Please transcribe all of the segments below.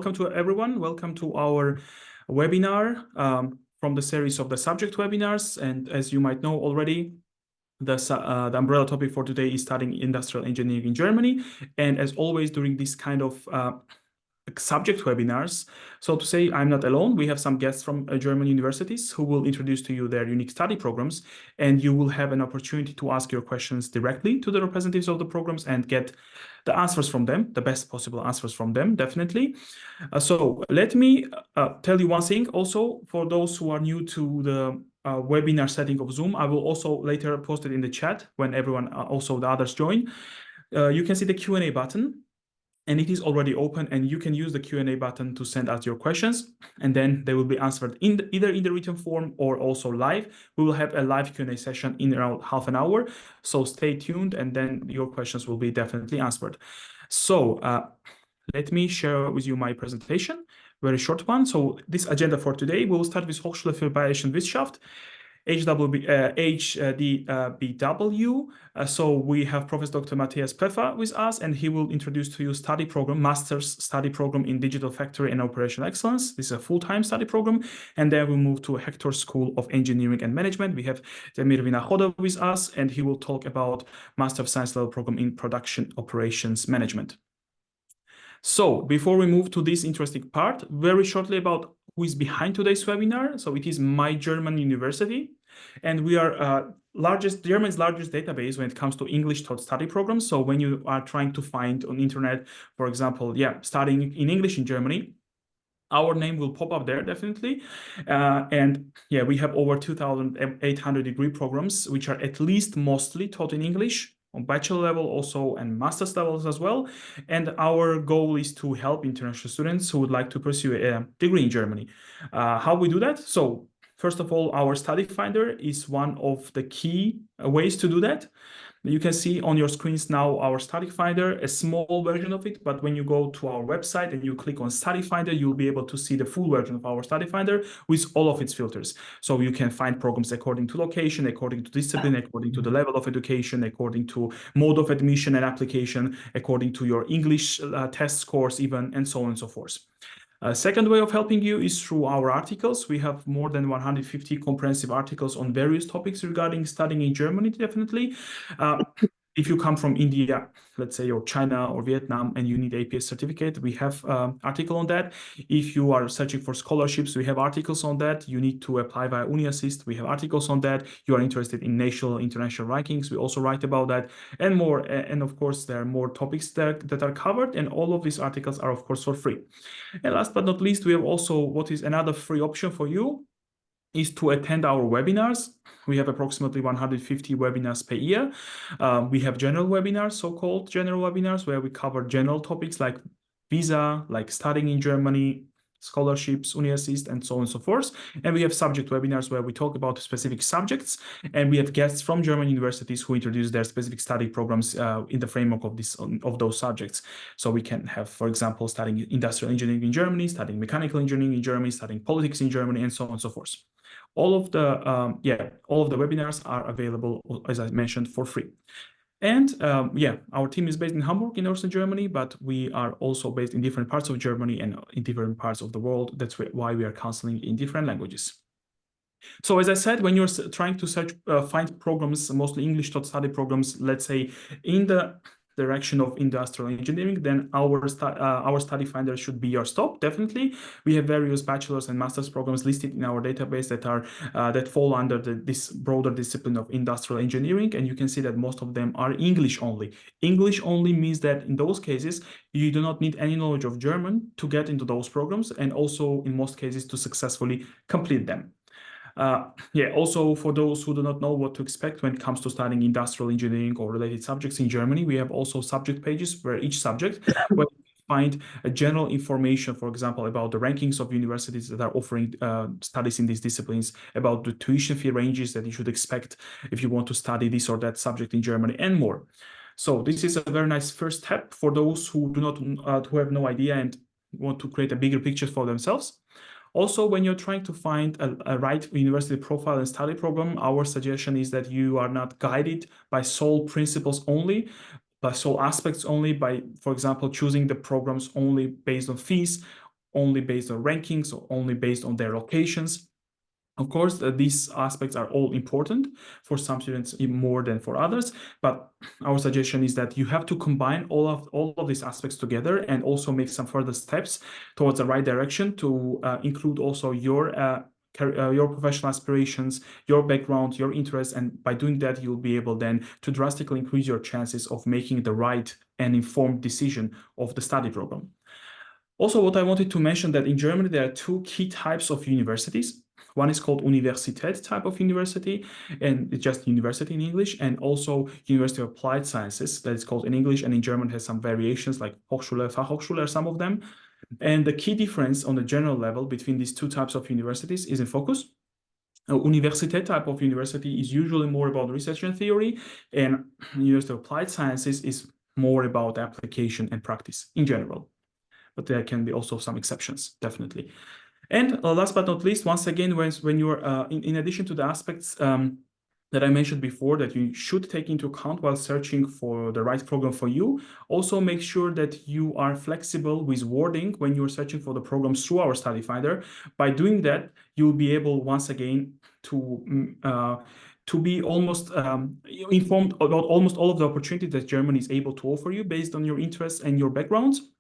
Welcome to everyone. Welcome to our webinar from the series of the subject webinars. And as you might know already, the umbrella topic for today is studying industrial engineering in Germany. And as always, during this kind of subject webinars, so to say, I'm not alone. We have some guests from German universities who will introduce to you their unique study programs, and you will have an opportunity to ask your questions directly to the representatives of the programs and get the answers from them, the best possible answers from them, definitely. So let me tell you one thing also for those who are new to the webinar setting of Zoom. I will also later post it in the chat when everyone, also the others join. You can see the Q&A button. And it is already open, and you can use the Q&A button to send out your questions, and then they will be answered either in the written form or also live. We will have a live Q&A session in around half an hour, so stay tuned, and then your questions will be definitely answered. So let me share with you my presentation, very short one. So this agenda for today, we will start with Hochschule für Bayerischen Wissenschaft, 𝘱𝘢𝘷𝘦𝘳𝘴𝘪𝘈. So we have Professor Dr. Matthias Pfeffer with us, and he will introduce to you study program, master's study program in digital factory and operational excellence. This is a full-time study program. And then we move to Hector School of Engineering and Management. We have 𝘗𝘪𝘕𝘀𝘍𝑗 with us, and he will talk about Master of Science level program in production operations management. So before we move to this interesting part, very shortly about who is behind today's webinar. So it is My German University, and we are Germany's largest database when it comes to English taught study programs. So when you are trying to find on internet, for example, studying in English in Germany, our name will pop up there definitely. And yeah, we have over 2,800 degree programs, which are at least mostly taught in English, on bachelor level also, and master's levels as well. And our goal is to help international students who would like to pursue a degree in Germany. How we do that? So first of all, our study finder is one of the key ways to do that. You can see on your screens now our study finder, a small version of it, but when you go to our website and you click on study finder, you'll be able to see the full version of our study finder with all of its filters. So you can find programs according to location, according to discipline, according to the level of education, according to mode of admission and application, according to your English test scores even, and so on and so forth. A second way of helping you is through our articles. We have more than 150 comprehensive articles on various topics regarding studying in Germany, definitely. If you come from India, let's say, or China or Vietnam, and you need APS certificate, we have article on that. If you are searching for scholarships, we have articles on that. You need to apply via UniAssist, we have articles on that. You are interested in national, international rankings, we also write about that, and more. And of course, there are more topics that are covered, and all of these articles are, of course, for free. And last but not least, we have also what is another free option for you, is to attend our webinars. We have approximately 150 webinars per year. We have general webinars, so-called general webinars, where we cover general topics like visa, like studying in Germany, scholarships, UniAssist, and so on and so forth. And we have subject webinars where we talk about specific subjects, and we have guests from German universities who introduce their specific study programs in the framework of those subjects. So we can have, for example, studying industrial engineering in Germany, studying mechanical engineering in Germany, studying politics in Germany, and so on and so forth. All of the webinars are available, as I mentioned, for free. And our team is based in Hamburg in northern Germany, but we are also based in different parts of Germany and in different parts of the world. That's why we are counseling in different languages. So as I said, when you're trying to find programs, mostly English taught study programs, let's say in the direction of industrial engineering, then our study finder should be your stop, definitely. We have various bachelor's and master's programs listed in our database that fall under this broader discipline of industrial engineering, and you can see that most of them are English only. English only means that in those cases, you do not need any knowledge of German to get into those programs, and also in most cases to successfully complete them. Also for those who do not know what to expect when it comes to studying industrial engineering or related subjects in Germany, we have also subject pages where each subject where you find a general information, for example, about the rankings of universities that are offering studies in these disciplines, about the tuition fee ranges that you should expect if you want to study this or that subject in Germany, and more. So this is a very nice first step for those who who have no idea and want to create a bigger picture for themselves. Also, when you're trying to find a right university profile and study program, our suggestion is that you are not guided by sole principles only, by sole aspects only, by, for example, choosing the programs only based on fees only based on rankings or only based on their locations. Of course, these aspects are all important for some students more than for others, but our suggestion is that you have to combine all of these aspects together and also make some further steps towards the right direction to include also your professional aspirations, your background, your interests, and by doing that, you'll be able then to drastically increase your chances of making the right and informed decision of the study program. Also, what I wanted to mention that in Germany, there are two key types of universities. One is called Universität type of university, and it's just university in English, and also University of Applied Sciences, that is called in English, and in German has some variations like Hochschule, Fachhochschule are some of them. And the key difference on the general level between these two types of universities is in focus. Universität type of university is usually more about research and theory, and University of Applied Sciences is more about application and practice in general. But there can be also some exceptions, definitely. And last but not least, once again, when you're in addition to the aspects that I mentioned before that you should take into account while searching for the right program for you, also make sure that you are flexible with wording when you're searching for the programs through our study finder. By doing that, you'll be able once again to be almost informed about almost all of the opportunities that Germany is able to offer you based on your interests and your backgrounds.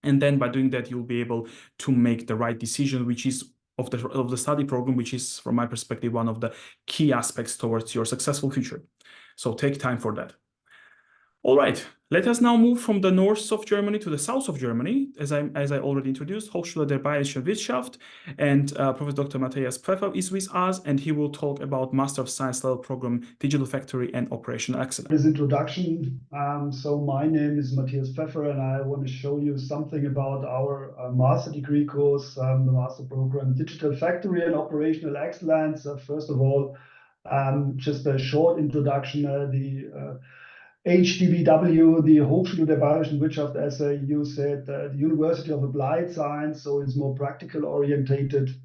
And then by doing that, you'll be able to make the right decision, which is of the study program, which is, from my perspective, one of the key aspects towards your successful future. So take time for that. All right, let us now move from the north of Germany to the south of Germany. As I already introduced, Hochschule der Bayerischen Wirtschaft, and Professor Dr. Matthias Pfeffer is with us, and he will talk about Master of Science level program, Digital Factory and Operational Excellence. This introduction. So my name is Matthias Pfeffer, and I want to show you something about our master degree course, the master program, Digital Factory and Operational Excellence. First of all, just a short introduction. The HDBW, the Hochschule der Bayerischen Wirtschaft, as you said, the University of Applied Science, so it's more practical orientated.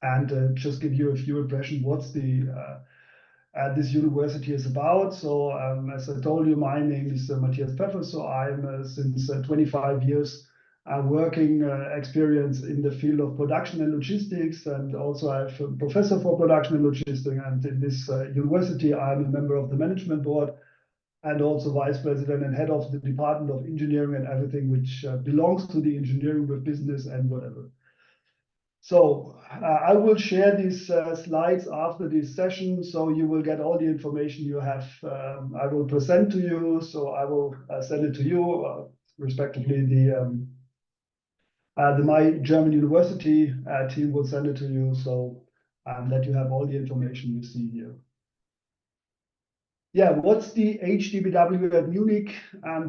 And just give you a few impressions what's this university is about. So as I told you, my name is Matthias Pfeffer. So I'm since 25 years working experience in the field of production and logistics, and also I'm a professor for production and logistics. And in this university, I'm a member of the management board, and also vice president and head of the Department of Engineering and everything which belongs to the engineering with business and whatever. So I will share these slides after this session, so you will get all the information you have. I will present to you, so I will send it to you, respectively. My German university team will send it to you, so that you have all the information you see here. Yeah, what's the HDBW at Munich?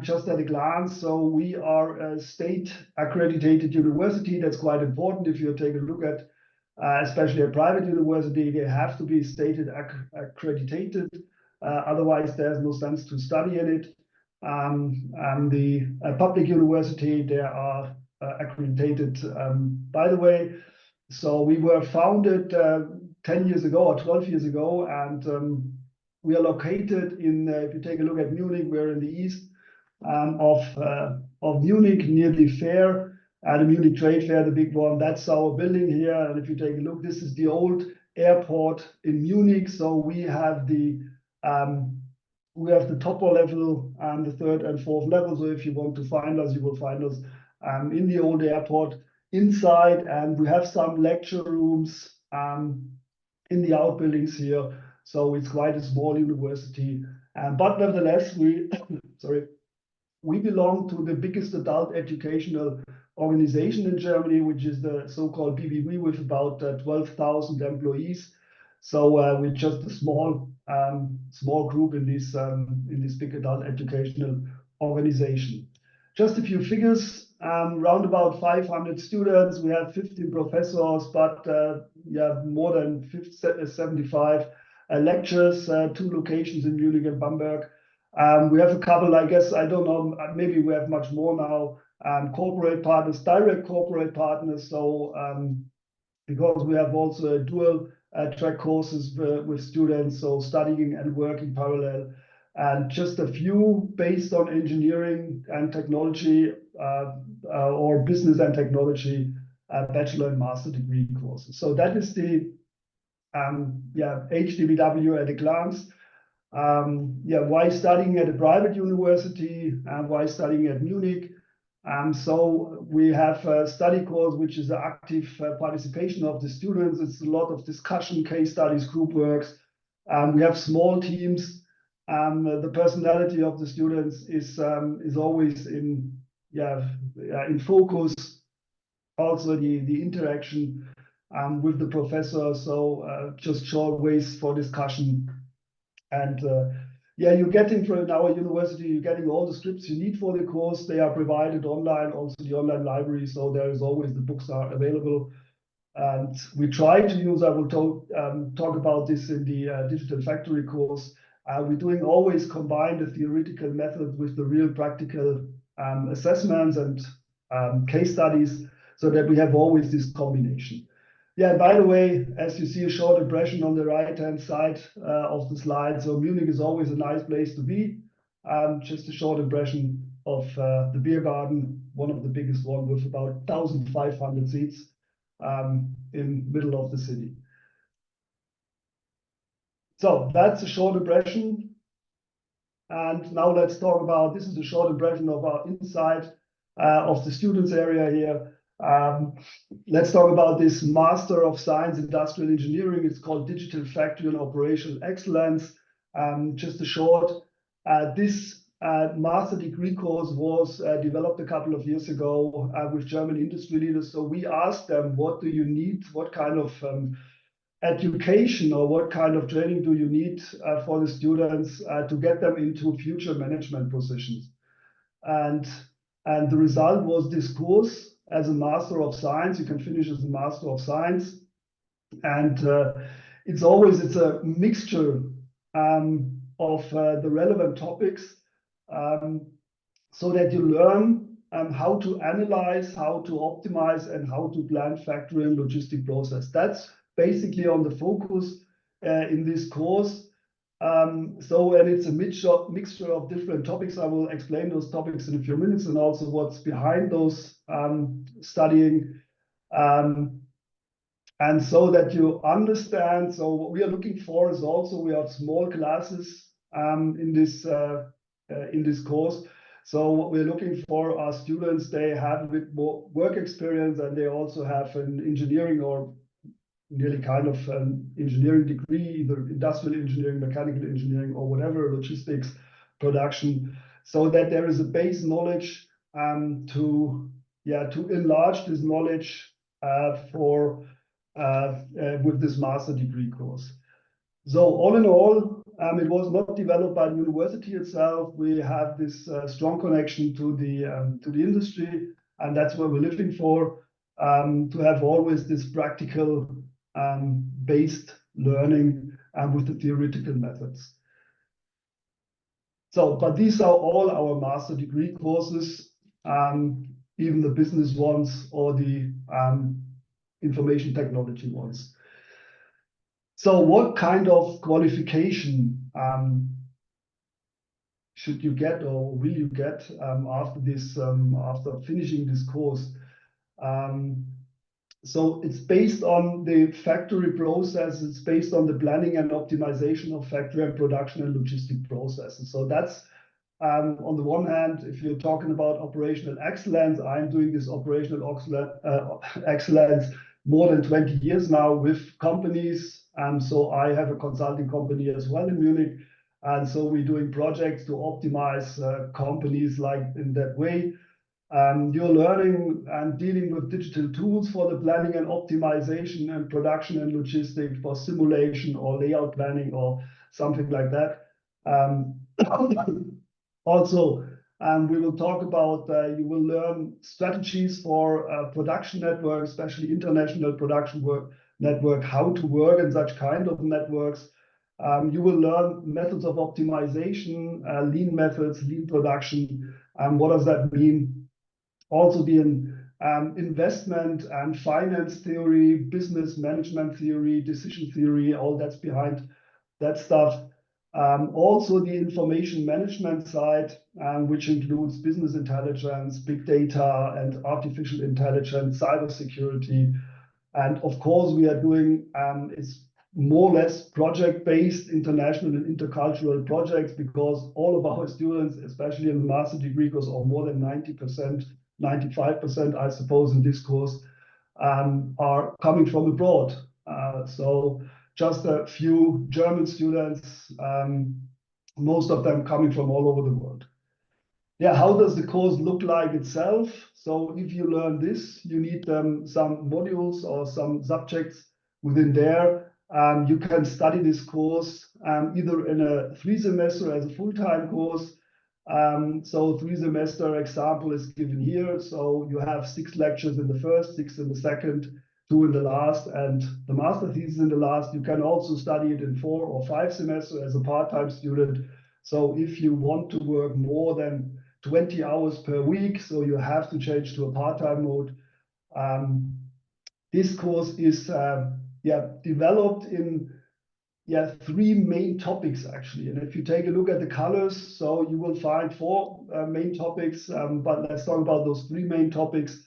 Just at a glance, so we are a state accredited university. That's quite important. If you take a look at, especially a private university, they have to be state accredited. Otherwise, there's no sense to study in it. The public university, they are accredited, by the way. So we were founded 10 years ago or 12 years ago, and we are located in, if you take a look at Munich, we're in the east of Munich, near the fair, the Munich Trade Fair, the big one. That's our building here. And if you take a look, this is the old airport in Munich. So we have the top level and the third and fourth level. So if you want to find us, you will find us in the old airport inside. And we have some lecture rooms in the outbuildings here. So it's quite a small university, but nevertheless, we belong to the biggest adult educational organization in Germany, which is the so-called BBW, with about 12,000 employees. So we're just a small group in this big adult educational organization. Just a few figures. Round about 500 students. We have 15 professors, but more than 75 lectures, 2 locations in Munich and Bamberg. We have a couple, I guess, I don't know, maybe we have much more now, corporate partners, direct corporate partners. So because we have also dual track courses with students, so studying and working parallel. And just a few based on engineering and technology or business and technology bachelor and master degree courses. So that is the HDBW at a glance. Why studying at a private university and why studying at Munich? So we have a study course, which is the active participation of the students. It's a lot of discussion, case studies, group works. We have small teams. The personality of the students is always in focus. Also the interaction with the professor. So just short ways for discussion. And you're getting from our university, you're getting all the scripts you need for the course. They are provided online, also the online library. So there is always the books are available. And we try to use, I will talk about this in the Digital Factory course. We're doing always combine the theoretical method with the real practical assessments and case studies so that we have always this combination. By the way, as you see a short impression on the right-hand side of the slide, so Munich is always a nice place to be. Just a short impression of the beer garden, one of the biggest one with about 1,500 seats in middle of the city. So that's a short impression. And now let's talk about, this is a short impression of our inside of the students area here. Let's talk about this Master of Science Industrial Engineering. It's called Digital Factory and Operational Excellence. Just a short, this master degree course was developed a couple of years ago with German industry leaders. So we asked them, what do you need? What kind of education or what kind of training do you need for the students to get them into future management positions? And the result was this course as a Master of Science. You can finish as a Master of Science. And it's a mixture of the relevant topics so that you learn how to analyze, how to optimize, and how to plan factory and logistic process. That's basically on the focus in this course. And it's a mixture of different topics. I will explain those topics in a few minutes and also what's behind those studying. And so that you understand, so what we are looking for is also we have small classes in this course. So what we're looking for are students, they have a bit more work experience and they also have an engineering or nearly kind of an engineering degree, either industrial engineering, mechanical engineering, or whatever, logistics, production, so that there is a base knowledge to enlarge this knowledge with this master degree course. So all in all, it was not developed by the university itself. We have this strong connection to the industry, and that's what we're looking for, to have always this practical based learning with the theoretical methods. So, but these are all our master degree courses, even the business ones or the information technology ones. So what kind of qualification should you get or will you get after this, after finishing this course? So it's based on the factory process. It's based on the planning and optimization of factory and production and logistic processes. So that's on the one hand, if you're talking about operational excellence, I'm doing this operational excellence more than 20 years now with companies. So I have a consulting company as well in Munich. And so we're doing projects to optimize companies like in that way. You're learning and dealing with digital tools for the planning and optimization and production and logistics for simulation or layout planning or something like that. Also, we will talk about, you will learn strategies for production network, especially international production network, how to work in such kind of networks. You will learn methods of optimization, lean methods, lean production. What does that mean? Also the investment and finance theory, business management theory, decision theory, all that's behind that stuff. Also the information management side, which includes business intelligence, big data, and artificial intelligence, cybersecurity. And of course, we are doing is more or less project-based international and intercultural projects, because all of our students, especially in the master degree course, or more than 90%, 95%, I suppose, in this course, are coming from abroad. So just a few German students, most of them coming from all over the world. Yeah, how does the course look like itself? So if you learn this, you need some modules or some subjects within there. You can study this course either in a 3-semester as a full-time course. So 3-semester example is given here. So you have 6 lectures in the first, 6 in the second, 2 in the last, and the master thesis in the last. You can also study it in 4 or 5 semesters as a part-time student. So if you want to work more than 20 hours per week, so you have to change to a part-time mode. This course is developed in 3 main topics, actually. And if you take a look at the colors, so you will find 4 main topics, but let's talk about those 3 main topics.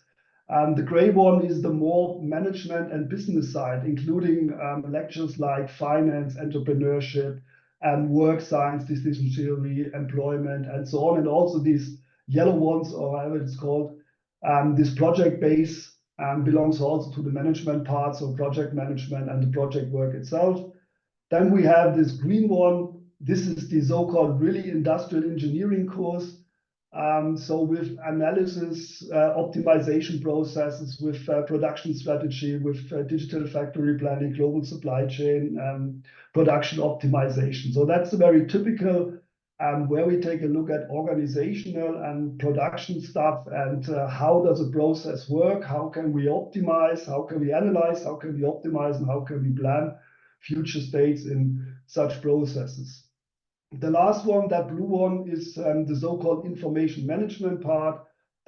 The gray one is the more management and business side, including lectures like finance, entrepreneurship, and work science, decision theory, employment, and so on. And also these yellow ones, or however it's called, this project base belongs also to the management part, so project management and the project work itself. Then we have this green one. This is the so-called really industrial engineering course. So with analysis, optimization processes, with production strategy, with digital factory planning, global supply chain, production optimization. So that's a very typical where we take a look at organizational and production stuff, and how does a process work? How can we optimize? How can we analyze? How can we optimize? And how can we plan future states in such processes? The last one, that blue one, is the so-called information management part.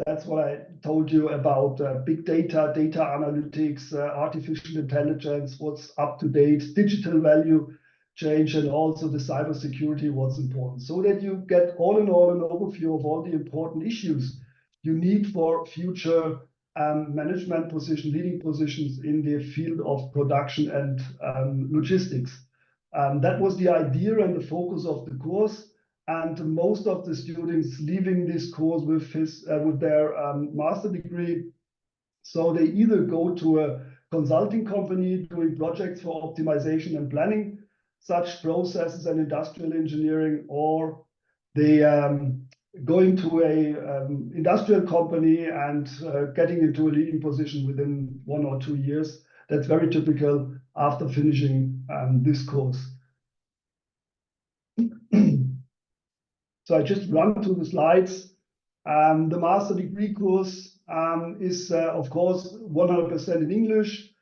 That's what I told you about big data, data analytics, artificial intelligence, what's up to date, digital value change, and also the cybersecurity, what's important. So that you get all in all an overview of all the important issues you need for future management position, leading positions in the field of production and logistics. That was the idea and the focus of the course. And most of the students leaving this course with their master degree, so they either go to a consulting company doing projects for optimization and planning such processes and industrial engineering, or they going to a industrial company and getting into a leading position within 1 or 2 years. That's very typical after finishing this course. So I just run through the slides. The master degree course is, of course, 100% in English.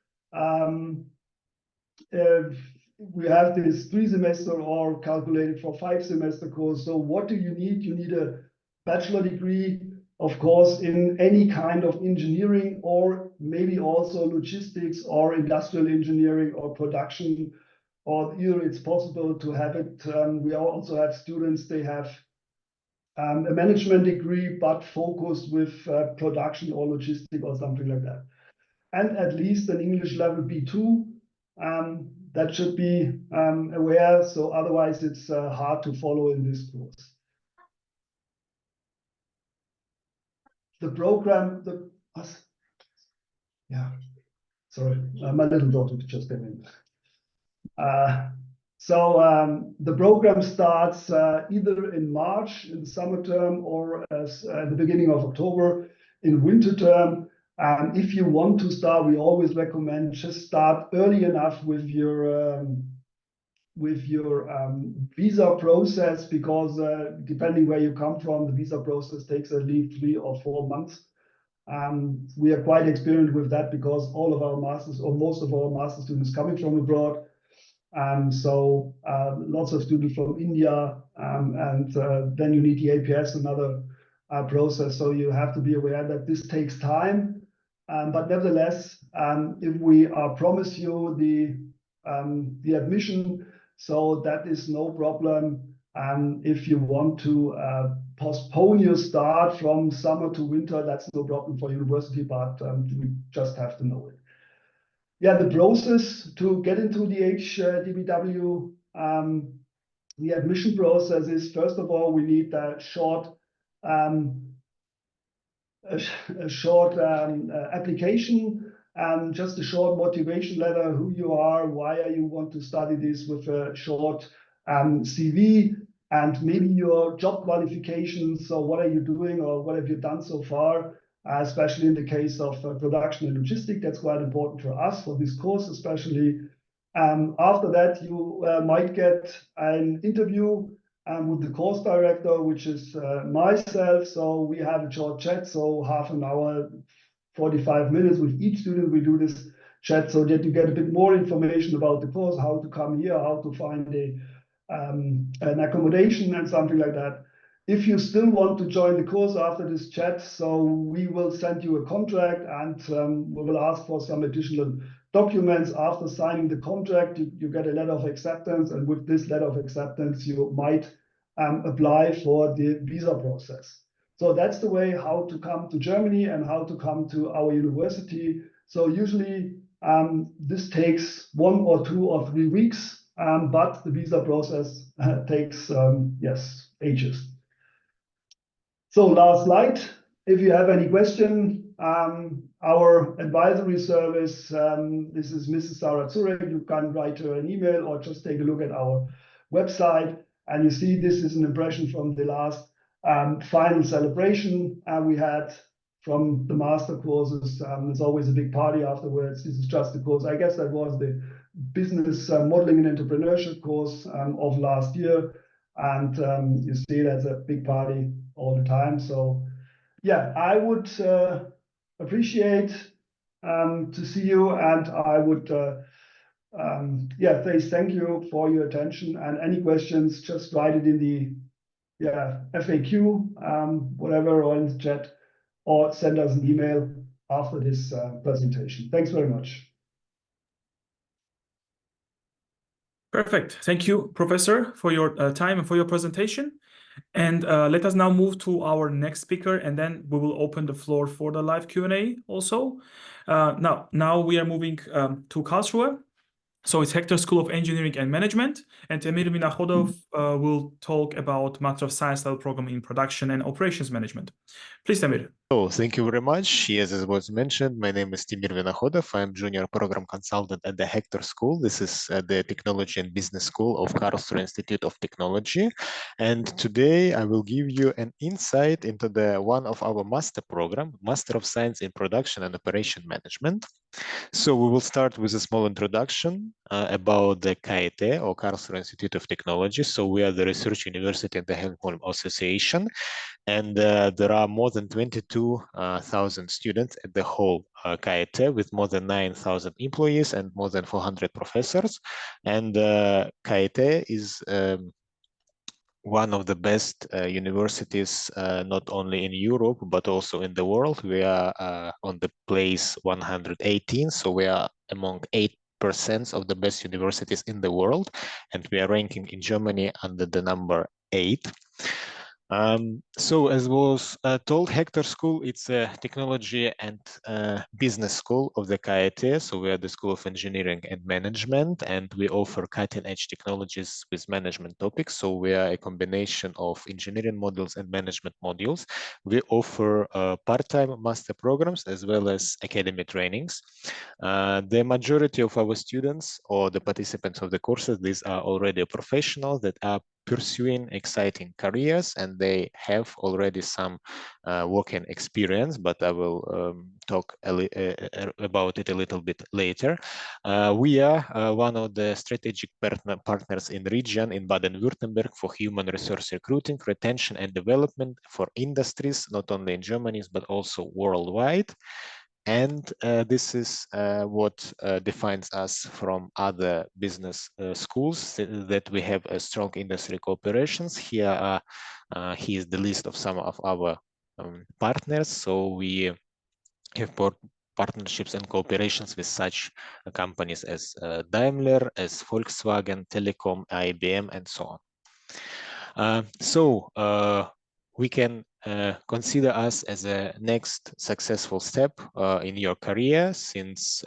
We have this 3-semester or calculated for 5-semester course. So what do you need? You need a bachelor degree, of course, in any kind of engineering, or maybe also logistics or industrial engineering or production, or either it's possible to have it. We also have students, they have a management degree, but focused with production or logistics or something like that. And at least an English level B2. That should be aware, so otherwise it's hard to follow in this course. The program, sorry, my little daughter just came in. So the program starts either in March in the summer term, or as the beginning of October in winter term. If you want to start, we always recommend just start early enough with your visa process, because depending where you come from, the visa process takes at least 3 or 4 months. We are quite experienced with that, because all of our masters, or most of our master students, coming from abroad. So lots of students from India, and then you need the APS, another process. So you have to be aware that this takes time. But nevertheless, if we promise you the admission, So that is no problem. If you want to postpone your start from summer to winter, that's no problem for university, but we just have to know it. Yeah, the process to get into the 𝘱𝘢𝘳𝘵𝘪, the admission process is, first of all, we need a short application, just a short motivation letter, who you are, why you want to study this, with a short CV, and maybe your job qualifications. So what are you doing, or what have you done so far? Especially in the case of production and logistics, that's quite important for us for this course, especially. After that, you might get an interview with the course director, which is myself. So we have a short chat, so half an hour, 45 minutes with each student. We do this chat so that you get a bit more information about the course, how to come here, how to find an accommodation and something like that. If you still want to join the course after this chat, so we will send you a contract, and we will ask for some additional documents. After signing the contract, you get a letter of acceptance, and with this letter of acceptance, you might apply for the visa process. So that's the way how to come to Germany and how to come to our university. So usually this takes 1 or 2 or 3 weeks, but the visa process takes, yes, ages. So last slide. If you have any question, our advisory service, this is Mrs. Sarah Zurek. You can write her an email or just take a look at our website. And you see this is an impression from the last final celebration we had from the master courses. There's always a big party afterwards. This is just the course. I guess that was the business modeling and entrepreneurship course of last year. And you see that's a big party all the time. So yeah, I would appreciate to see you, and I would yeah, say thank you for your attention, and any questions, just write it in the FAQ, whatever, or in the chat, or send us an email after this presentation. Thanks very much. Perfect. Thank you, Professor, for your time and for your presentation. And let us now move to our next speaker, and then we will open the floor for the live Q&A also. Now we are moving to Karlsruhe. So it's Hector School of Engineering and Management, and 𝘱𝘢𝘳𝘳𝘪𝘥 will talk about Master of Science level program in Production and Operations Management. Please, 𝘱𝘱𝘳. Oh, thank you very much. Yes, as was mentioned, my name is 𝘱𝘱𝘳𝘪𝘥. I'm junior program consultant at the Hector School. This is the Technology and Business School of Karlsruhe Institute of Technology. And today I will give you an insight into one of our master program, Master of Science in Production and Operation Management. So we will start with a small introduction about the KIT, or Karlsruhe Institute of Technology. So we are the research university in the Helmholtz Association, and there are more than 22,000 students at the whole KIT, with more than 9,000 employees and more than 400 professors. And KIT is one of the best universities, not only in Europe, but also in the world. We are on the place 118, so we are among 8% of the best universities in the world, and we are ranking in Germany under the number 8. So as was told, Hector School, it's a technology and business school of the KIT. So we are the School of Engineering and Management, and we offer cutting-edge technologies with management topics. So we are a combination of engineering modules and management modules. We offer part-time master programs as well as academy trainings. The majority of our students, or the participants of the courses, these are already professionals that are pursuing exciting careers, and they have already some working experience, but I will talk about it a little bit later. We are one of the strategic partners in the region in Baden-Württemberg for human resource recruiting, retention, and development for industries, not only in Germany, but also worldwide. And this is what defines us from other business schools, that we have a strong industry cooperations. Here is the list of some of our partners. So we have partnerships and cooperations with such companies as Daimler, as Volkswagen, Telecom, IBM, and so on. We can consider us as a next successful step in your career, since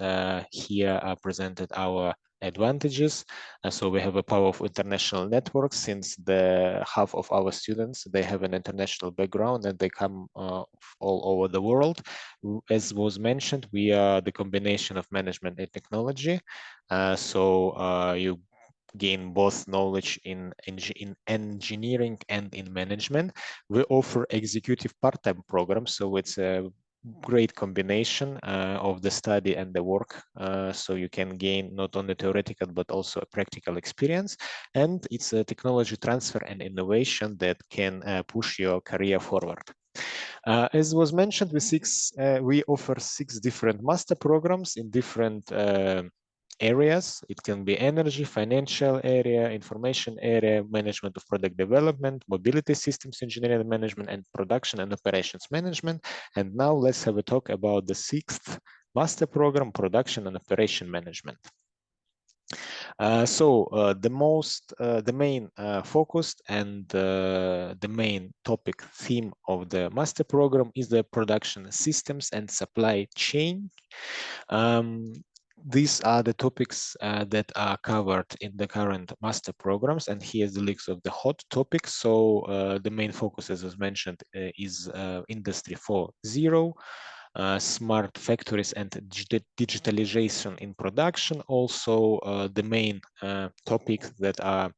here are presented our advantages. So we have a powerful international network, since the half of our students, they have an international background and they come all over the world. As was mentioned, we are the combination of management and technology. You gain both knowledge in engineering and in management. We offer executive part-time programs, so it's a great combination of the study and the work, so you can gain not only theoretical but also a practical experience, and it's a technology transfer and innovation that can push your career forward. As was mentioned, we offer 6 different master programs in different areas. It can be energy, financial area, information area, management of product development, mobility systems engineering management, and production and operations management. And now let's have a talk about the 6th master program, production and operation management. The main focus and the main topic theme of the master program is the production systems and supply chain. These are the topics that are covered in the current master programs, and here's the list of the hot topics. So the main focus, as was mentioned, is Industry 4.0, smart factories and digitalization in production. Also, the main topics that are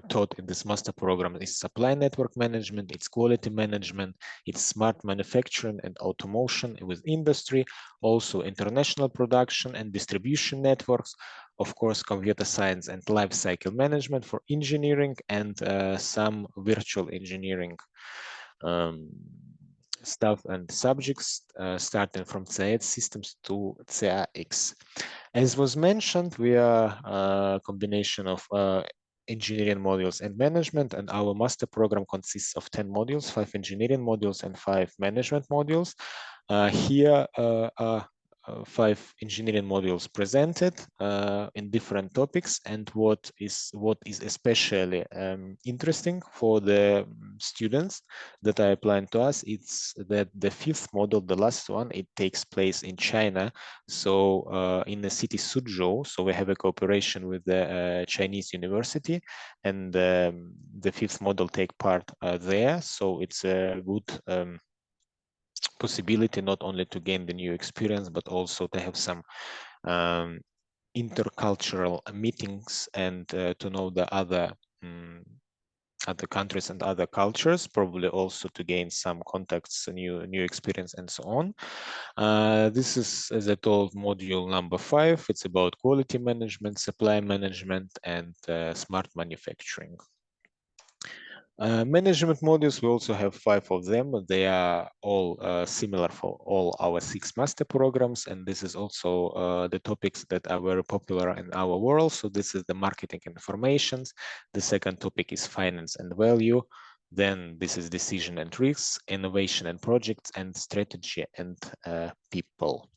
taught in this master program is supply network management, it's quality management, it's smart manufacturing and automation with industry, also international production and distribution networks, of course, computer science and life cycle management for engineering, and some virtual engineering stuff and subjects, starting from CAED systems to CAX. As was mentioned, we are a combination of engineering modules and management, and our master program consists of 10 modules, 5 engineering modules and 5 management modules. Here are 5 engineering modules presented in different topics, and what is especially interesting for the students that are applying to us, it's that the 5th module, the last one, it takes place in China, so in the city Suzhou. So we have a cooperation with the Chinese university, and the 5th module take part there, so it's a good possibility not only to gain the new experience, but also to have some intercultural meetings and to know the other countries and other cultures, probably also to gain some contacts, new experience, and so on. This is, as I told, module number 5. It's about quality management, supply management, and smart manufacturing. Management modules, we also have 5 of them. They are all similar for all our 6 master programs, and this is also the topics that are very popular in our world. So this is the marketing and informations. The second topic is finance and value. Then this is decision and risks, innovation and projects, and strategy and people.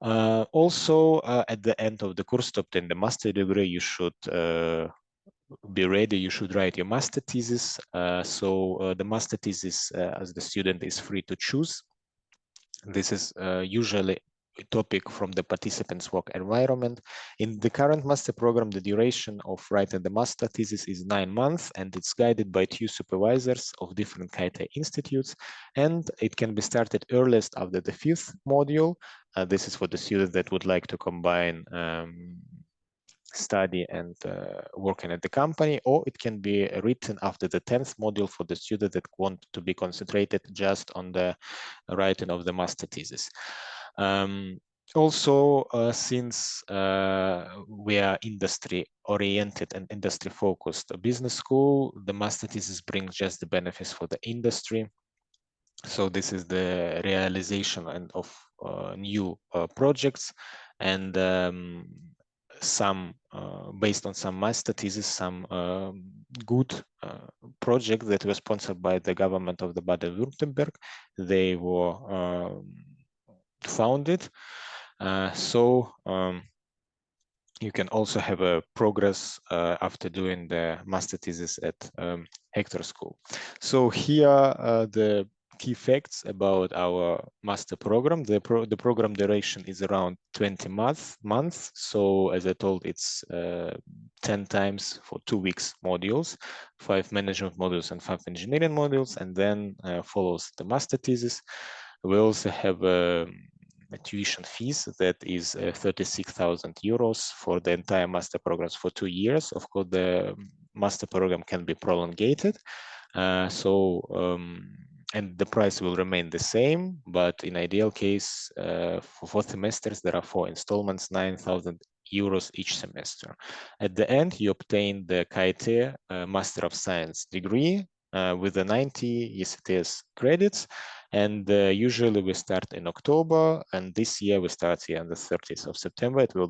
Also, at the end of the course to obtain the master degree, you should be ready, you should write your master thesis. The master thesis, as the student, is free to choose. This is usually a topic from the participants' work environment. In the current master program, the duration of writing the master thesis is 9 months, and it's guided by 2 supervisors of different KIT institutes, and it can be started earliest after the 5th module. This is for the students that would like to combine study and working at the company, or it can be written after the 10th module for the student that want to be concentrated just on the writing of the master thesis. Also, since we are industry oriented and industry focused business school, the master thesis brings just the benefits for the industry. So this is the realization of new projects, and some based on some master thesis, some good projects that were sponsored by the government of the Baden-Württemberg. They were found it. You can also have a progress after doing the master thesis at Hector School. So here the key facts about our master program. The program duration is around 20 months. So as I told, it's 10 times for 2 weeks modules, 5 management modules and 5 engineering modules, and then follows the master thesis. We also have a tuition fees that is 36,000 euros for the entire master programs for 2 years. Of course, the master program can be prolongated. And the price will remain the same, but in ideal case, for 4 semesters, there are 4 installments, 9,000 euros each semester. At the end, you obtain the 𝘗𝘪 Master of Science degree with the 90 ECTS credits. And usually we start in October, and this year we start here on the 30th of September. It will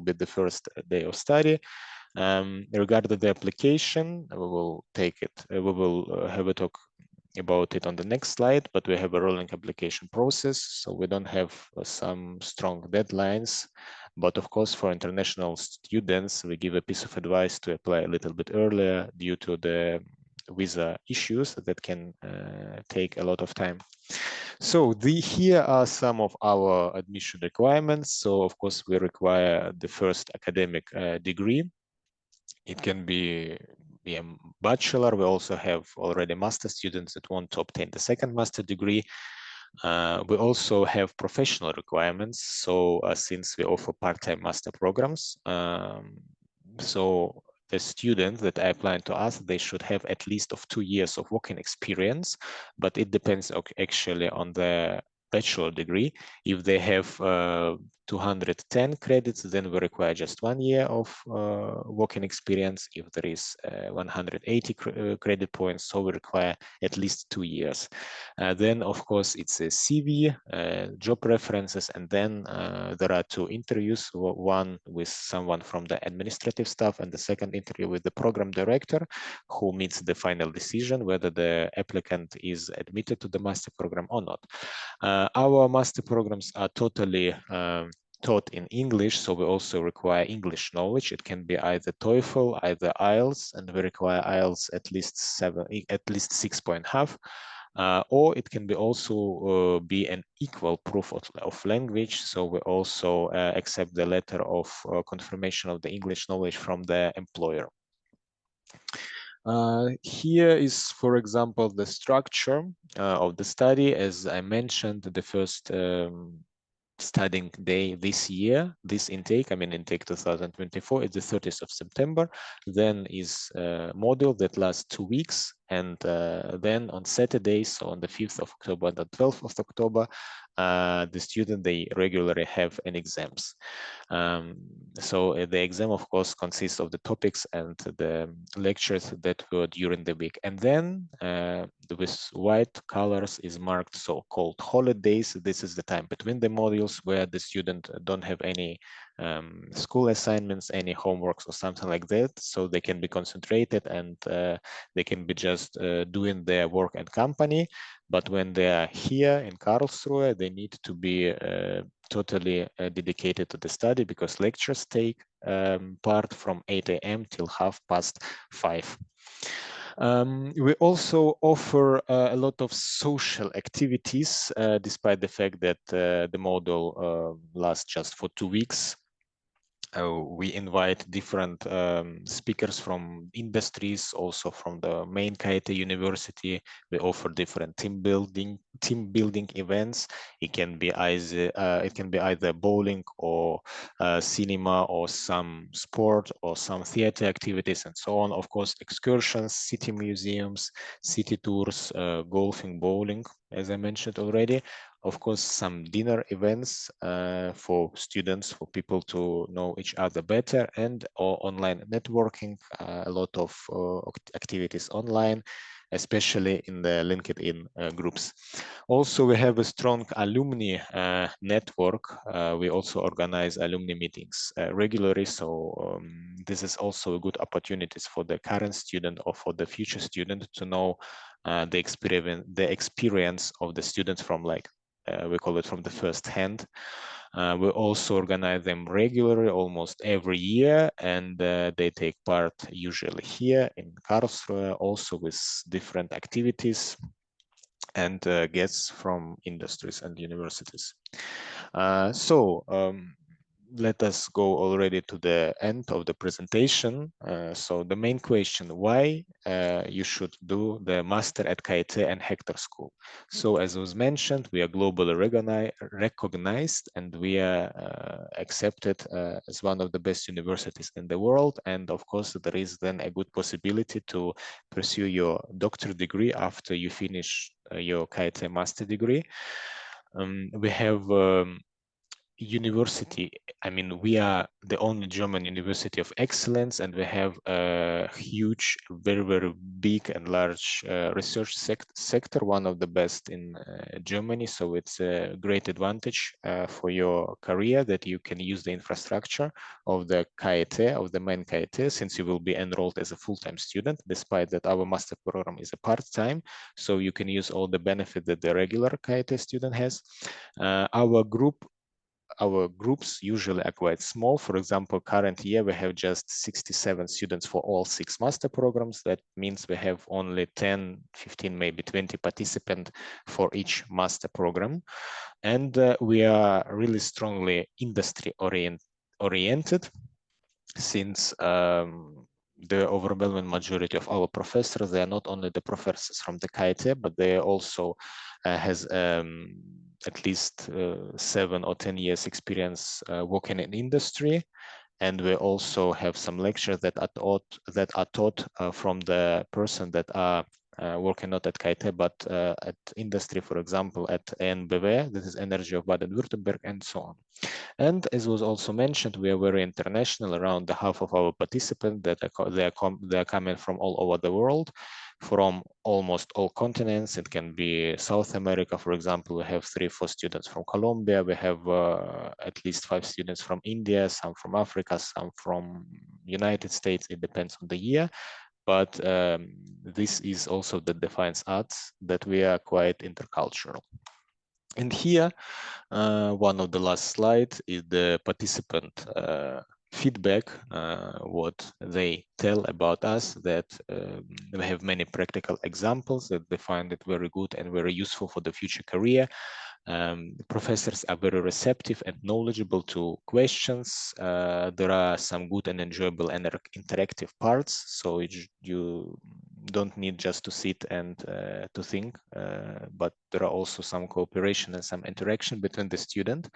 be the first day of study. Regarding the application, we will take it. We will have a talk about it on the next slide, but we have a rolling application process, so we don't have some strong deadlines. But of course, for international students, we give a piece of advice to apply a little bit earlier due to the visa issues that can take a lot of time. So here are some of our admission requirements. So of course, we require the first academic degree. It can be a bachelor. We also have already master students that want to obtain the second master degree. We also have professional requirements. So since we offer part-time master programs, so the students that are applying to us, they should have at least of 2 years of working experience, but it depends actually on the bachelor degree. If they have 210 credits, then we require just 1 year of working experience. If there is 180 credit points, so we require at least 2 years. Then, of course, it's a CV, job references, and then there are 2 interviews, one with someone from the administrative staff, and the second interview with the program director, who makes the final decision whether the applicant is admitted to the master program or not. Our master programs are totally taught in English, so we also require English knowledge. It can be either TOEFL, either IELTS, and we require IELTS at least 6.5. Or it can be also be an equal proof of language. So we also accept the letter of confirmation of the English knowledge from the employer. Here is, for example, the structure of the study. As I mentioned, the first studying day this year, this intake, I mean intake 2024, is the 30th of September. Then is a module that lasts 2 weeks. And then on Saturday, so on the 5th of October and the 12th of October, the student, they regularly have an exams. So the exam, of course, consists of the topics and the lectures that were during the week. And then with white colors is marked so-called holidays. This is the time between the modules where the student don't have any school assignments, any homeworks or something like that. So they can be concentrated and they can be just doing their work and company. But when they are here in Karlsruhe, they need to be totally dedicated to the study, because lectures take part from 8 a.m. till 5:30. We also offer a lot of social activities, despite the fact that the module lasts just for 2 weeks. We invite different speakers from industries, also from the main 𝘗𝘪 University. We offer different team building events. It can be either bowling or cinema or some sport or some theater activities and so on. Of course, excursions, city museums, city tours, golfing, bowling, as I mentioned already. Of course, some dinner events for students, for people to know each other better, and online networking, a lot of activities online, especially in the LinkedIn groups. Also, we have a strong alumni network. We also organize alumni meetings regularly. So this is also a good opportunities for the current student or for the future student to know the experience of the students from like we call it from the first hand. We also organize them regularly, almost every year, and they take part usually here in Karlsruhe, also with different activities and guests from industries and universities. Let us go already to the end of the presentation. So the main question, why you should do the master at 𝘗𝘪 and Hector School? So as was mentioned, we are globally recognized and we are accepted as one of the best universities in the world. And of course, there is then a good possibility to pursue your doctorate degree after you finish your 𝘗𝘪 master degree. We have university, I mean, we are the only German university of excellence, and we have a huge, very, very big and large research sector, one of the best in Germany. So it's a great advantage for your career that you can use the infrastructure of the 𝘗𝘪, of the main 𝘗𝘪, since you will be enrolled as a full-time student, despite that our master program is a part-time. So you can use all the benefit that the regular 𝘗𝘪 student has. Our groups usually are quite small. For example, current year, we have just 67 students for all 6 master programs. That means we have only 10, 15, maybe 20 participants for each master program. And we are really strongly industry oriented, since the overwhelming majority of our professors, they are not only the professors from the 𝘗𝘪, but they also has at least 7 or 10 years experience working in industry. And we also have some lectures that are taught from the person that are working not at 𝘗𝘪, but at industry, for example, at 𝘗𝘯𝘪𝘵, this is Energy of Baden-Württemberg, and so on. And as was also mentioned, we are very international. Around the half of our participants that they are coming from all over the world, from almost all continents. It can be South America, for example. We have 3 or 4 students from Colombia. We have at least 5 students from India, some from Africa, some from United States. It depends on the year. But this is also that defines us, that we are quite intercultural. And here, one of the last slides is the participant feedback, what they tell about us, that we have many practical examples that they find it very good and very useful for the future career. The professors are very receptive and knowledgeable to questions. There are some good and enjoyable and interactive parts, so you don't need just to sit and to think, but there are also some cooperation and some interaction between the student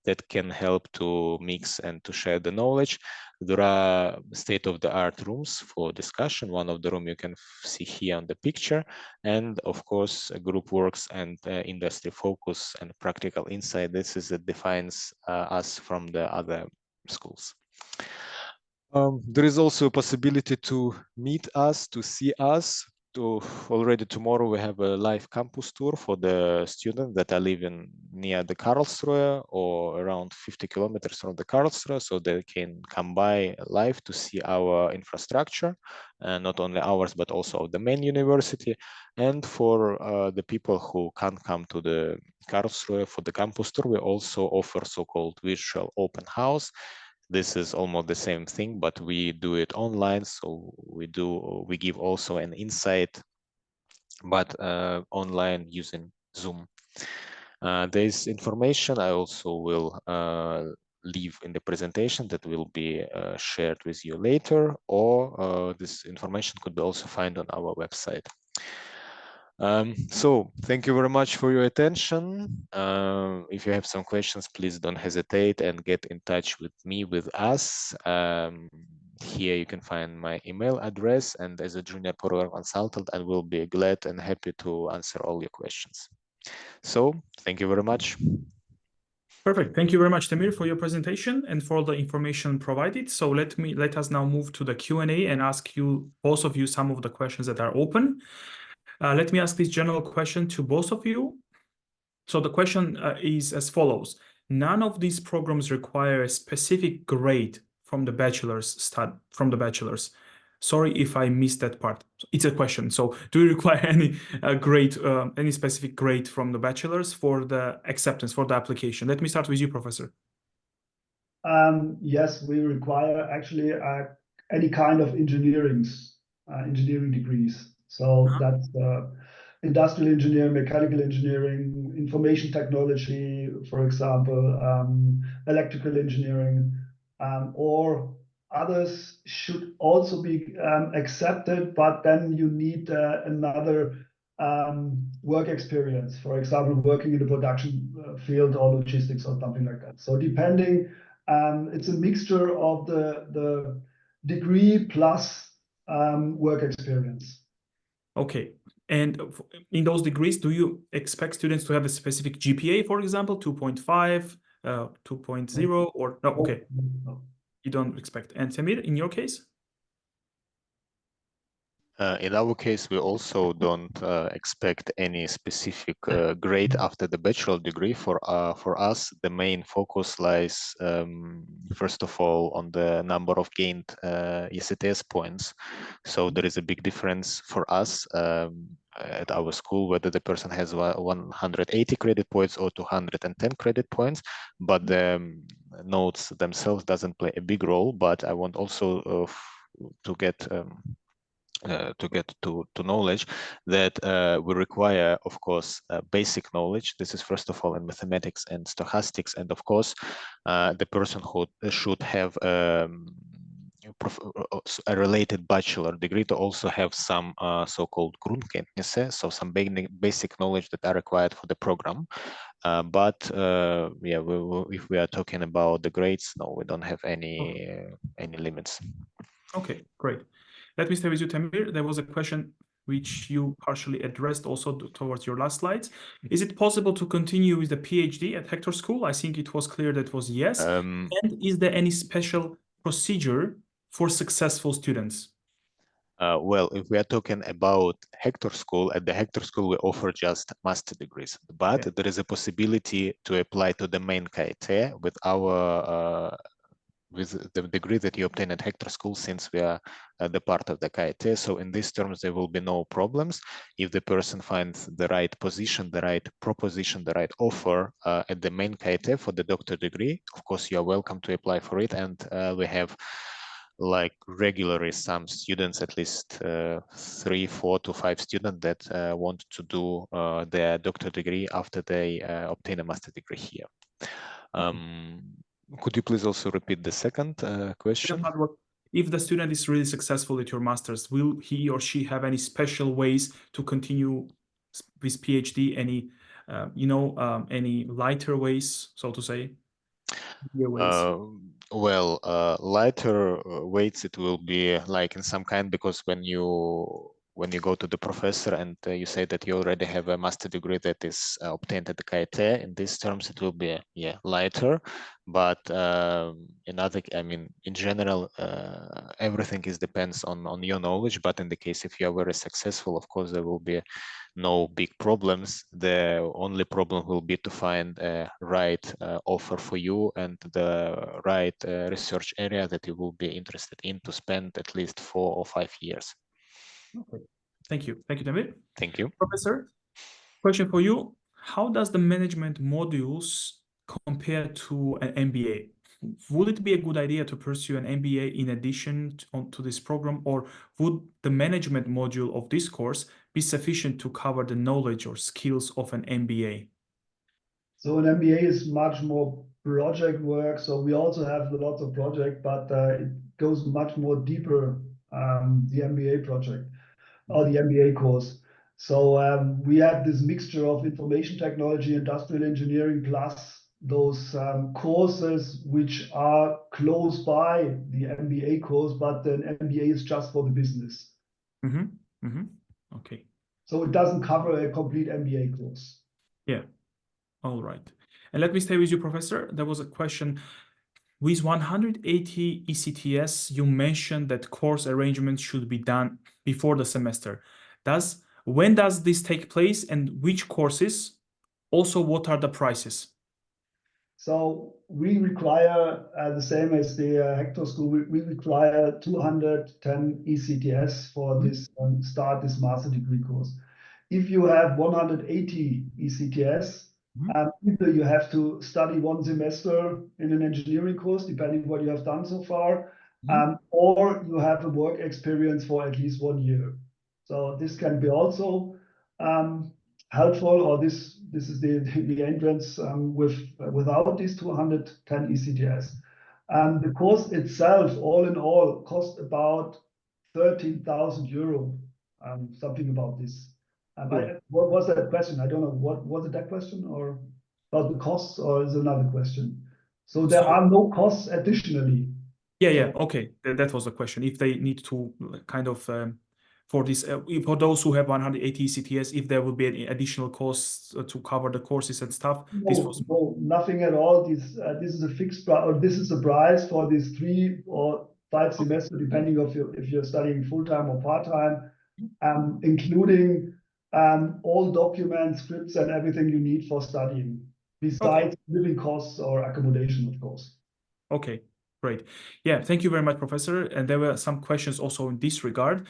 that can help to mix and to share the knowledge. There are state-of-the-art rooms for discussion. One of the room you can see here on the picture, and of course group works and industry focus and practical insight. This is that defines us from the other schools. There is also a possibility to meet us, to see us. Already tomorrow we have a live campus tour for the students that are living near the Karlsruhe or around 50 kilometers from the Karlsruhe, so they can come by live to see our infrastructure, not only ours but also of the main university. And for the people who can't come to the Karlsruhe for the campus tour, we also offer so-called virtual open house. This is almost the same thing, but we do it online. So we give also an insight, but online using Zoom. There's information I also will leave in the presentation that will be shared with you later, or this information could be also found on our website. So thank you very much for your attention. If you have some questions, please don't hesitate and get in touch with me, with us. Here you can find my email address, and as a junior program consultant, I will be glad and happy to answer all your questions. So thank you very much. Perfect. Thank you very much, Temir, for your presentation and for all the information provided. So let us now move to the Q&A and ask you, both of you, some of the questions that are open. Let me ask this general question to both of you. So the question is as follows. None of these programs require a specific grade from the bachelor's. Sorry if I missed that part. It's a question. So do you require any grade, any specific grade from the bachelor's for the acceptance, for the application? Let me start with you, Professor. Yes, we require actually any kind of engineering degrees. So that's industrial engineering, mechanical engineering, information technology, for example, electrical engineering, or others should also be accepted, but then you need another work experience, for example, working in the production field or logistics or something like that. So depending, it's a mixture of the degree plus work experience. Okay. And in those degrees, do you expect students to have a specific GPA, for example, 2.5, 2.0, or no? Okay. No. You don't expect. And Samir, in your case? In our case, we also don't expect any specific grade after the bachelor degree. For us, the main focus lies, first of all, on the number of gained ECTS points. So there is a big difference for us at our school whether the person has 180 credit points or 210 credit points, but the notes themselves doesn't play a big role. But I want also to get to knowledge that we require, of course, basic knowledge. This is first of all in mathematics and stochastics, and of course, the person who should have a related bachelor degree to also have some so-called Grundkenntnisse, so some basic knowledge that are required for the program. But yeah, if we are talking about the grades, no, we don't have any limits. Okay, great. Let me stay with you, Tamir. There was a question which you partially addressed also towards your last slides. Is it possible to continue with the PhD at Hector School? I think it was clear that was yes. And is there any special procedure for successful students? Well, if we are talking about Hector School, at the Hector School, we offer just master degrees, but there is a possibility to apply to the main KIT with our with the degree that you obtain at Hector School, since we are the part of the KIT. So in these terms, there will be no problems. If the person finds the right position, the right proposition, the right offer at the main KIT for the doctor degree, of course, you are welcome to apply for it. And we have like regularly some students, at least 3, 4 to 5 students that want to do their doctor degree after they obtain a master degree here. Could you please also repeat the second question? If the student is really successful at your master's, will he or she have any special ways to continue with PhD? Any, any lighter ways, so to say? Well, lighter weights, it will be like in some kind, because when you go to the professor and you say that you already have a master degree that is obtained at the KIT, in these terms it will be lighter. But in general, everything depends on your knowledge. But in the case if you are very successful, of course there will be no big problems. The only problem will be to find a right offer for you and the right research area that you will be interested in to spend at least 4 or 5 years. Okay. Thank you. Thank you, David. Thank you. Professor, question for you. How does the management modules compare to an MBA? Would it be a good idea to pursue an MBA in addition to this program, or would the management module of this course be sufficient to cover the knowledge or skills of an MBA? So an MBA is much more project work. So we also have lots of projects, but it goes much more deeper, the MBA project or the MBA course. So we have this mixture of information technology, industrial engineering, plus those courses which are close by the MBA course, but the MBA is just for the business. Okay. So it doesn't cover a complete MBA course. Yeah. All right. And let me stay with you, Professor. There was a question. With 180 ECTS, you mentioned that course arrangements should be done before the semester. When does this take place, and which courses? Also, what are the prices? So we require the same as the Hector School. We require 210 ECTS for this start this master degree course. If you have 180 ECTS, either you have to study one semester in an engineering course, depending what you have done so far, or you have a work experience for at least 1 year. So this can be also helpful, or this is the entrance without these 210 ECTS. The course itself, all in all, cost about 13,000 euro, something about this. What was that question? I don't know. What was it, that question, or about the costs, or is it another question? So there are no costs additionally. Yeah. Okay, that was the question. If they need to kind of for this, for those who have 180 ECTS, if there will be any additional costs to cover the courses and stuff. No, nothing at all. This is a fixed price, or this is the price for these 3 or 5 semesters, depending if you're studying full-time or part-time, including all documents, scripts, and everything you need for studying, besides living costs or accommodation, of course. Okay, great. Yeah, thank you very much, Professor. And there were some questions also in this regard,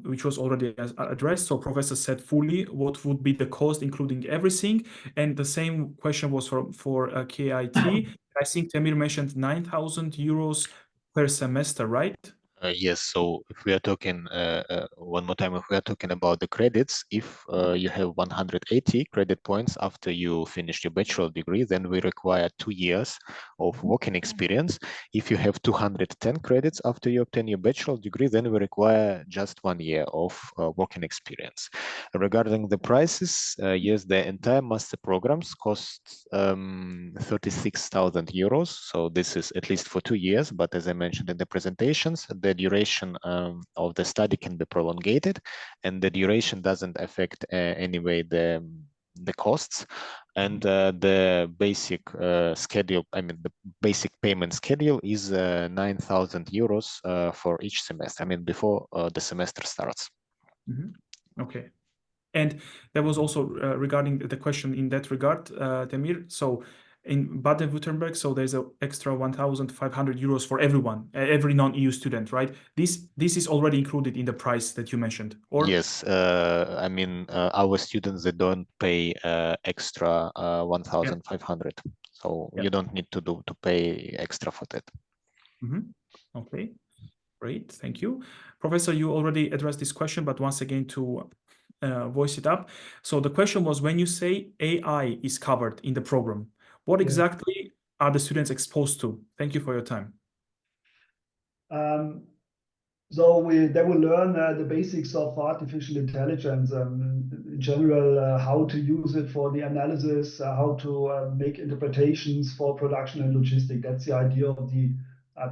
which was already addressed. So Professor said fully, what would be the cost, including everything? And the same question was for KIT. I think Temir mentioned 9,000 euros per semester, right? Yes, so if we are talking one more time, if we are talking about the credits, if you have 180 credit points after you finish your bachelor degree, then we require 2 years of working experience. If you have 210 credits after you obtain your bachelor degree, then we require just 1 year of working experience. Regarding the prices, yes, the entire master programs cost 36,000 euros. So this is at least for 2 years, but as I mentioned in the presentations, the duration of the study can be prolongated, and the duration doesn't affect anyway the costs. And the basic schedule, I mean, the basic payment schedule is 9,000 euros for each semester, I mean, before the semester starts. Okay. And there was also regarding the question in that regard, Temir. So in Baden-Württemberg, so there's an extra 1,500 euros for everyone, every non-EU student, right? This is already included in the price that you mentioned, or? Yes, I mean, our students, they don't pay extra 1,500. So you don't need to pay extra for that. Okay, great, thank you. Professor, you already addressed this question, but once again to voice it up. So the question was, when you say AI is covered in the program, what exactly are the students exposed to? Thank you for your time. So they will learn the basics of artificial intelligence, in general, how to use it for the analysis, how to make interpretations for production and logistics. That's the idea of the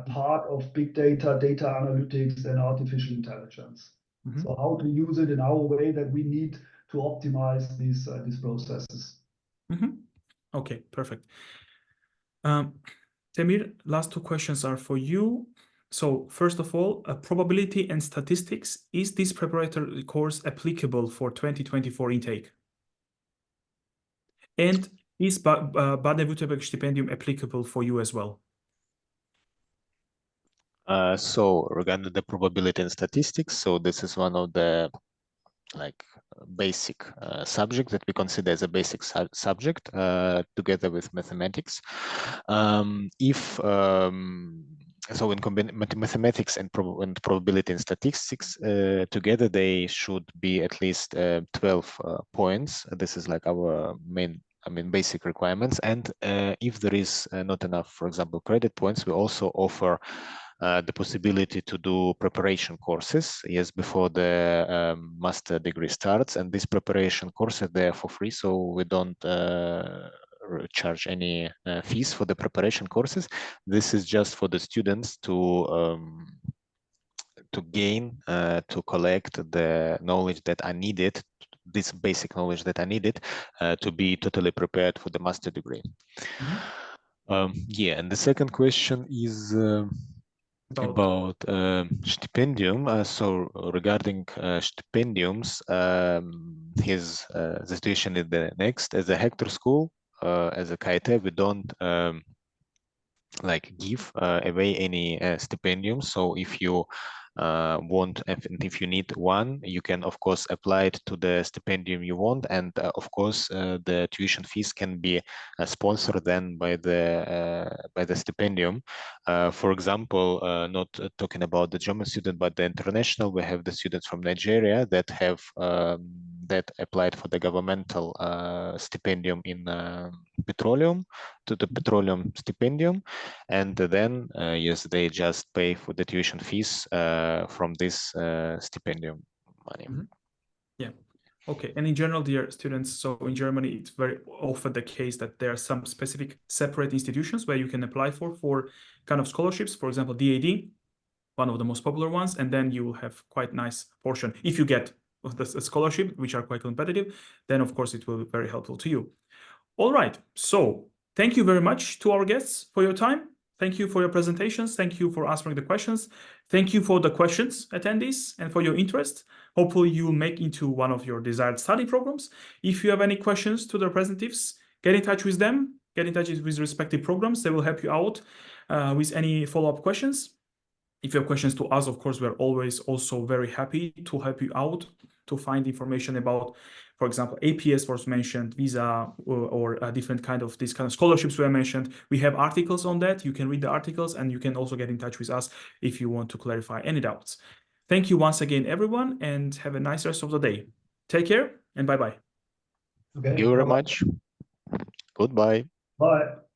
part of big data, data analytics, and artificial intelligence. So how to use it in our way that we need to optimize these processes. Okay, perfect. Temir, last 2 questions are for you. So first of all, probability and statistics, is this preparatory course applicable for 2024 intake? And is Baden-Württemberg Stipendium applicable for you as well? So regarding the probability and statistics, so this is one of the basic subject that we consider as a basic subject together with mathematics. So in mathematics and probability and statistics together, they should be at least 12 points. This is like our main, basic requirements. And if there is not enough, for example, credit points, we also offer the possibility to do preparation courses, before the master degree starts. And these preparation courses, they are for free, so we don't charge any fees for the preparation courses. This is just for the students to gain, to collect the knowledge that are needed, this basic knowledge that are needed to be totally prepared for the master degree. And the second question is about stipendium. So regarding stipendiums, the situation is the next. As a Hector School, as a KIT, we don't like give away any stipendium. So if you want, if you need one, you can of course apply it to the stipendium you want, and of course the tuition fees can be sponsored then by the stipendium. For example, not talking about the German student, but the international, we have the students from Nigeria that have that applied for the governmental stipendium in petroleum, to the petroleum stipendium, and then yes, they just pay for the tuition fees from this stipendium money. Mm-hmm. Yeah. Okay. And in general, dear students, so in Germany, it's very often the case that there are some specific separate institutions where you can apply for kind of scholarships. For example, DAD, one of the most popular ones, and then you will have quite nice portion. If you get the scholarship, which are quite competitive, then of course it will be very helpful to you. All right. So thank you very much to our guests for your time. Thank you for your presentations. Thank you for answering the questions. Thank you for the questions, attendees, and for your interest. Hopefully you will make into one of your desired study programs. If you have any questions to the representatives, get in touch with them, get in touch with respective programs. They will help you out with any follow-up questions. If you have questions to us, of course, we're always also very happy to help you out to find information about, for example, APS was mentioned, visa, or different kind of these kind of scholarships were mentioned. We have articles on that. You can read the articles, and you can also get in touch with us if you want to clarify any doubts. Thank you once again, everyone, and have a nice rest of the day. Take care and bye-bye. Okay. Thank you very much. Goodbye. Bye.